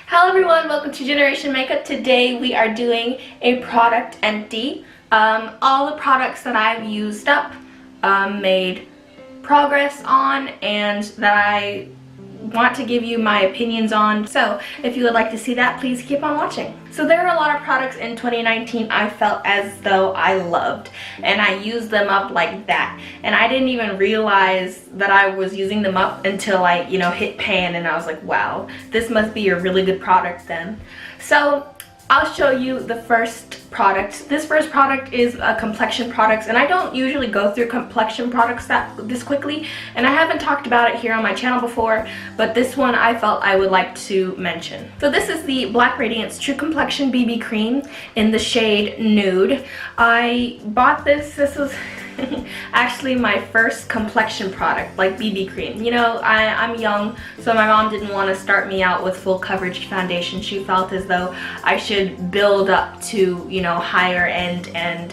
Hello everyone, welcome to Generation Makeup. Today we are doing a product empty. All the products that I've used up, made progress on, and that I want to give you my opinions on. So if you would like to see that, please keep on watching. So there are a lot of products in 2019 I felt as though I loved, and I used them up like that, and I didn't even realize that I was using them up until I hit pan, and I was like, wow, this must be a really good product then. So I'll show you the first product. This first product is a complexion products, and I don't usually go through complexion products this quickly, and I haven't talked about it here on my channel before, but this one I felt I would like to mention. So this is the Black Radiance True Complexion BB Cream in the shade Nude. I bought this was actually my first complexion product, like BB cream. I'm young, so my mom didn't want to start me out with full coverage foundation. She felt as though I should build up to, higher end and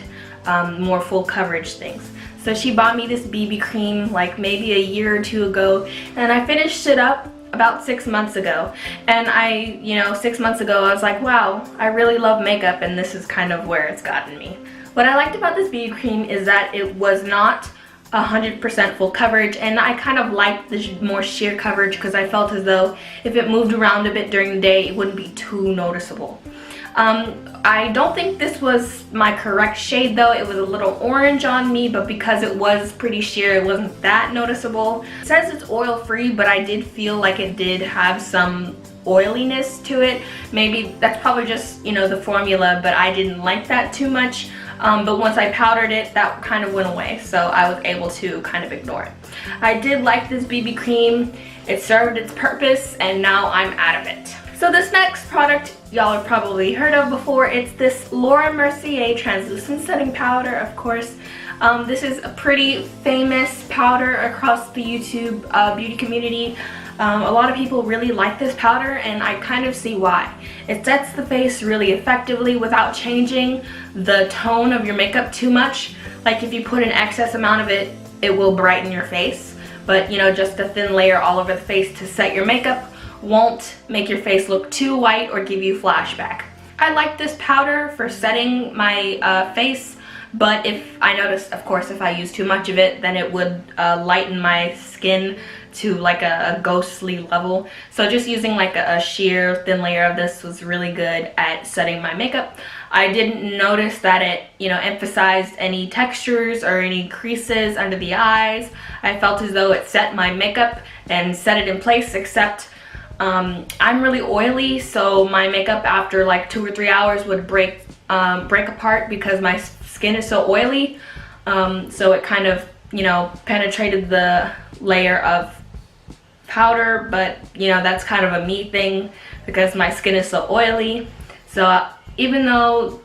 more full coverage things. So she bought me this BB cream like maybe a year or two ago, and I finished it up about 6 months ago. And 6 months ago I was like, wow, I really love makeup, and this is kind of where it's gotten me. What I liked about this BB cream is that it was not 100% full coverage, and I kind of liked the more sheer coverage because I felt as though if it moved around a bit during the day, it wouldn't be too noticeable. I don't think this was my correct shade though. It was a little orange on me, but because it was pretty sheer, it wasn't that noticeable. It says it's oil free, but I did feel like it did have some oiliness to it. Maybe that's probably just, the formula, but I didn't like that too much. But once I powdered it, that kind of went away, so I was able to kind of ignore it. I did like this BB cream. It served its purpose, and now I'm out of it. So this next product y'all have probably heard of before. It's this Laura Mercier Translucent Setting Powder, of course. This is a pretty famous powder across the YouTube beauty community. A lot of people really like this powder, and I kind of see why. It sets the face really effectively without changing the tone of your makeup too much. Like if you put an excess amount of it, it will brighten your face. But just a thin layer all over the face to set your makeup won't make your face look too white or give you flashback. I like this powder for setting my face, but if I noticed, of course, if I use too much of it, then it would lighten my skin to like a ghostly level. So just using like a sheer thin layer of this was really good at setting my makeup. I didn't notice that it emphasized any textures or any creases under the eyes. I felt as though it set my makeup and set it in place, except I'm really oily, so my makeup after like 2 or 3 hours would break apart because my skin is so oily. So it kind of penetrated the layer of powder, but that's kind of a me thing because my skin is so oily. So even though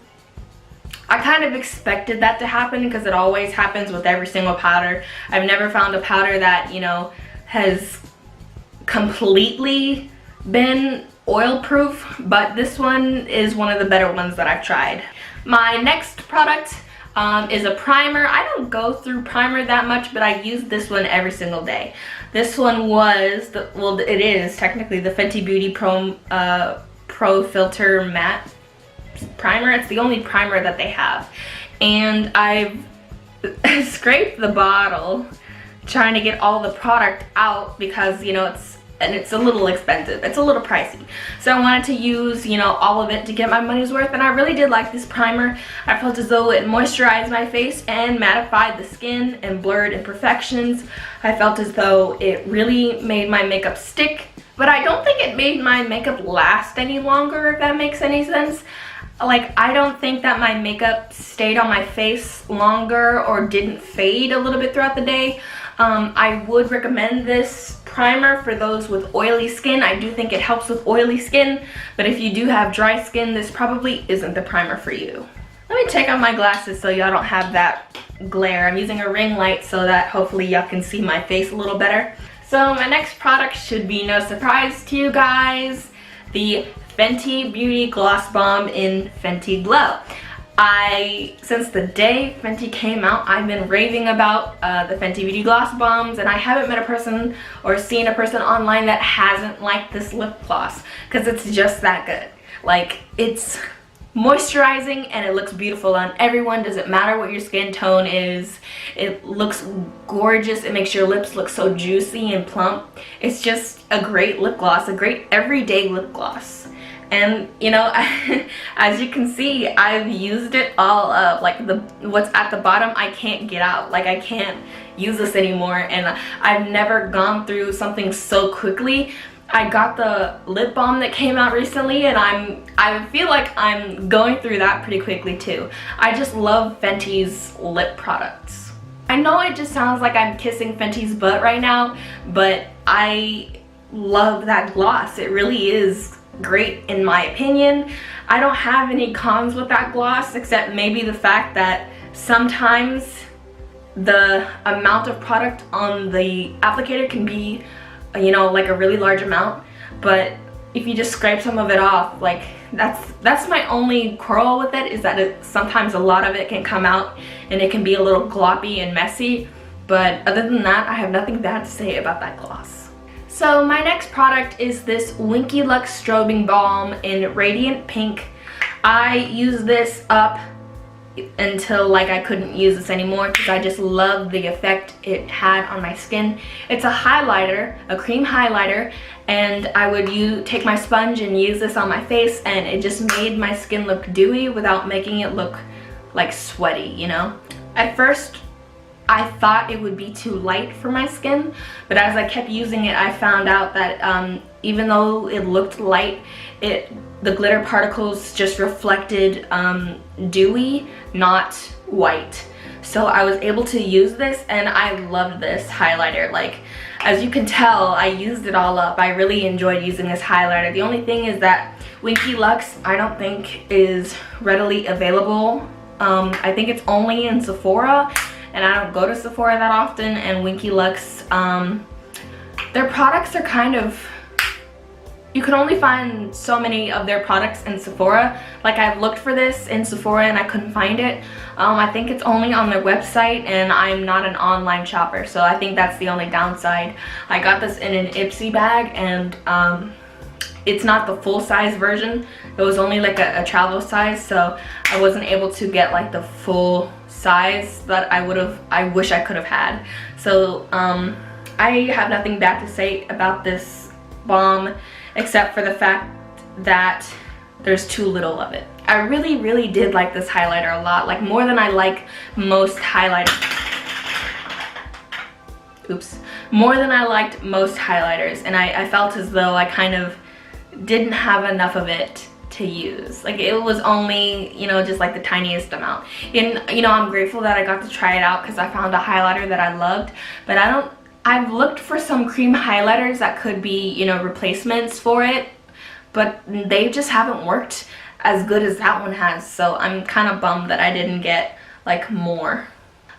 I kind of expected that to happen because it always happens with every single powder, I've never found a powder that has completely been oil proof, but this one is one of the better ones that I've tried. My next product is a primer. I don't go through primer that much, but I use this one every single day. This one was it is technically the Fenty Beauty Pro Filter Matte Primer. It's the only primer that they have, and I've scraped the bottle trying to get all the product out because it's a little expensive. It's a little pricey. So I wanted to use, all of it to get my money's worth, and I really did like this primer. I felt as though it moisturized my face and mattified the skin and blurred imperfections. I felt as though it really made my makeup stick, but I don't think it made my makeup last any longer, if that makes any sense. Like, I don't think that my makeup stayed on my face longer or didn't fade a little bit throughout the day. I would recommend this primer for those with oily skin. I do think it helps with oily skin, but if you do have dry skin, this probably isn't the primer for you. Let me take off my glasses so y'all don't have that glare. I'm using a ring light so that hopefully y'all can see my face a little better. So my next product should be no surprise to you guys, the Fenty Beauty Gloss Bomb in Fenty Glow. Since the day Fenty came out, I've been raving about the Fenty Beauty Gloss Bombs, and I haven't met a person or seen a person online that hasn't liked this lip gloss, because it's just that good. Like, it's moisturizing and it looks beautiful on everyone. Doesn't matter what your skin tone is. It looks gorgeous. It makes your lips look so juicy and plump. It's just a great lip gloss, a great everyday lip gloss. And you know, as you can see, I've used it all up. Like, what's at the bottom, I can't get out. Like, I can't use this anymore, and I've never gone through something so quickly. I got the lip balm that came out recently, and I feel like I'm going through that pretty quickly too. I just love Fenty's lip products. I know it just sounds like I'm kissing Fenty's butt right now, but I love that gloss. It really is great in my opinion. I don't have any cons with that gloss, except maybe the fact that sometimes the amount of product on the applicator can be, you know, like a really large amount, but if you just scrape some of it off, like, that's my only quarrel with it, is that sometimes a lot of it can come out and it can be a little gloppy and messy. But other than that, I have nothing bad to say about that gloss. So my next product is this Winky Lux Strobing Balm in Radiant Pink. I used this up until like I couldn't use this anymore, because I just love the effect it had on my skin. It's a highlighter, a cream highlighter, and I would take my sponge and use this on my face, and it just made my skin look dewy without making it look like sweaty, you know? At first I thought it would be too light for my skin, but as I kept using it, I found out that even though it looked light, the glitter particles just reflected dewy, not white. So I was able to use this, and I loved this highlighter. Like, as you can tell, I used it all up. I really enjoyed using this highlighter. The only thing is that Winky Lux, I don't think is readily available. I think it's only in Sephora, and I don't go to Sephora that often. And Winky Lux, their products are kind of, you can only find so many of their products in Sephora. Like, I've looked for this in Sephora and I couldn't find it. I think it's only on their website, and I'm not an online shopper, so I think that's the only downside. I got this in an Ipsy bag, and it's not the full size version. It was only like a travel size, so I wasn't able to get like the full size that I wish I could have had. So I have nothing bad to say about this balm, except for the fact that there's too little of it. I really did like this highlighter a lot, like more than I like most highlighters. Oops. More than I liked most highlighters, and I felt as though I kind of didn't have enough of it to use. Like, it was only, you know, just like the tiniest amount. And, you know, I'm grateful that I got to try it out, because I found a highlighter that I loved, but I've looked for some cream highlighters that could be, you know, replacements for it, but they just haven't worked as good as that one has. So I'm kind of bummed that I didn't get like more.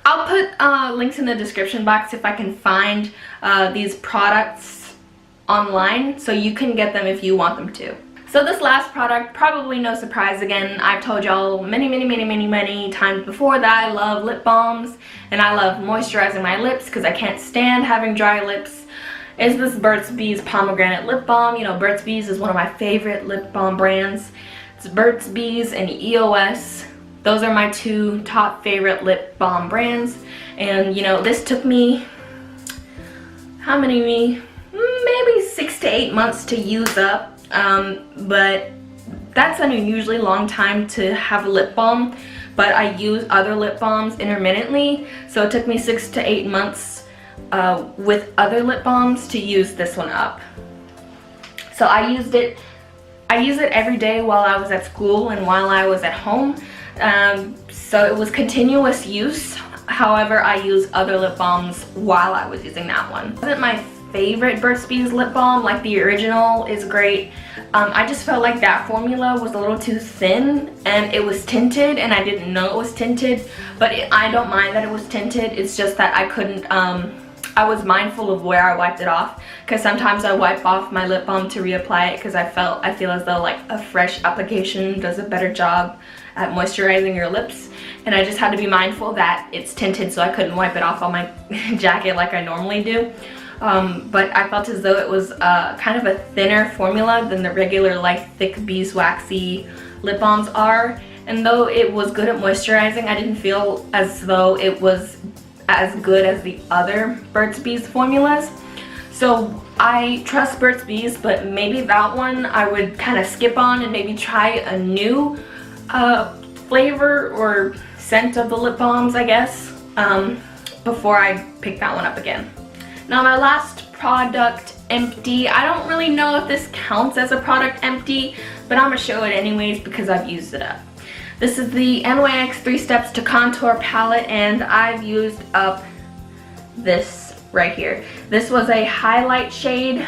I'll put links in the description box if I can find these products online, so you can get them if you want them to. So this last product, probably no surprise again, I've told y'all many times before that I love lip balms and I love moisturizing my lips because I can't stand having dry lips, is this Burt's Bees Pomegranate Lip Balm. You know, Burt's Bees is one of my favorite lip balm brands. It's Burt's Bees and EOS. Those are my two top favorite lip balm brands. And you know, this took me, maybe 6 to 8 months to use up. But that's an unusually long time to have a lip balm, but I use other lip balms intermittently, so it took me 6 to 8 months with other lip balms to use this one up. So I use it every day while I was at school and while I was at home, so it was continuous use. However, I use other lip balms while I was using that one. It wasn't my favorite Burt's Bees lip balm. Like, the original is great. I just felt like that formula was a little too thin, and it was tinted, and I didn't know it was tinted, but I don't mind that it was tinted. It's just that I couldn't, I was mindful of where I wiped it off, because sometimes I wipe off my lip balm to reapply it, because I feel as though like a fresh application does a better job at moisturizing your lips, and I just had to be mindful that it's tinted, so I couldn't wipe it off on my jacket like I normally do. But I felt as though it was kind of a thinner formula than the regular like thick beeswaxy lip balms are. And though it was good at moisturizing, I didn't feel as though it was as good as the other Burt's Bees formulas. So I trust Burt's Bees, but maybe that one I would kind of skip on and maybe try a new flavor or scent of the lip balms, I guess, before I pick that one up again. Now my last product, Empty. I don't really know if this counts as a product Empty, but I'm gonna show it anyways because I've used it up. This is the NYX 3 Steps to Contour palette, and I've used up this right here. This was a highlight shade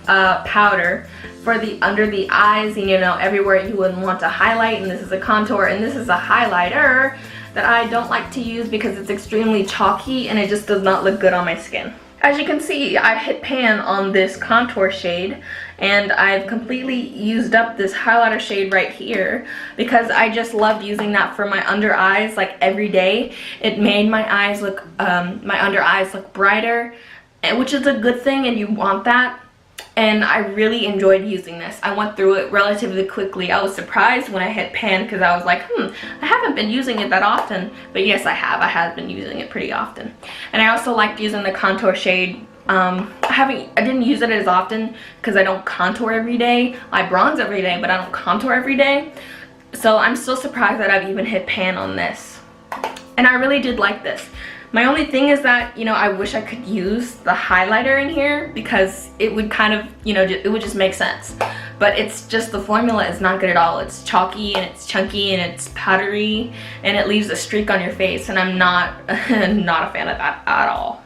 powder for the under the eyes, and you know, everywhere you wouldn't want to highlight, and this is a contour, and this is a highlighter that I don't like to use because it's extremely chalky and it just does not look good on my skin. As you can see, I hit pan on this contour shade, and I've completely used up this highlighter shade right here because I just loved using that for my under eyes like every day. It made my eyes look, my under eyes look brighter, which is a good thing, and you want that. And I really enjoyed using this. I went through it relatively quickly. I was surprised when I hit pan because I was like, I haven't been using it that often. But yes, I have. I have been using it pretty often. And I also liked using the contour shade. I didn't use it as often because I don't contour every day. I bronze every day, but I don't contour every day. So I'm still surprised that I've even hit pan on this. And I really did like this. My only thing is that, you know, I wish I could use the highlighter in here because it would kind of, you know, it would just make sense. But it's just, the formula is not good at all. It's chalky and it's chunky and it's powdery and it leaves a streak on your face, and I'm not, not a fan of that at all.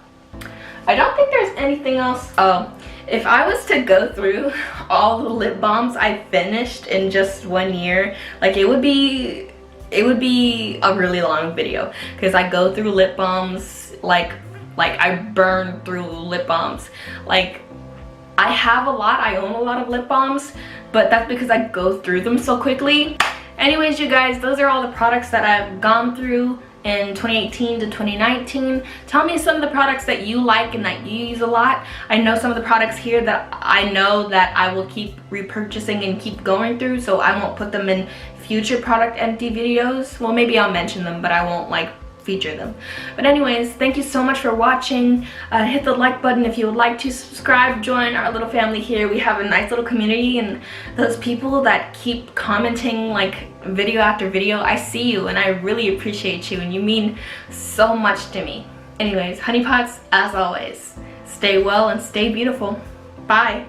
I don't think there's anything else. Oh, if I was to go through all the lip balms I finished in just 1 year, like it would be a really long video because I go through lip balms like I burn through lip balms. Like, I have a lot, I own a lot of lip balms, but that's because I go through them so quickly. Anyways, you guys, those are all the products that I've gone through in 2018 to 2019. Tell me some of the products that you like and that you use a lot. I know some of the products here that I know that I will keep repurchasing and keep going through, so I won't put them in future product empty videos. Well, maybe I'll mention them, but I won't like feature them. But anyways, thank you so much for watching. Hit the like button if you would like to. Subscribe, join our little family here. We have a nice little community, and those people that keep commenting like video after video, I see you and I really appreciate you, and you mean so much to me. Anyways, honeypots, as always, stay well and stay beautiful. Bye.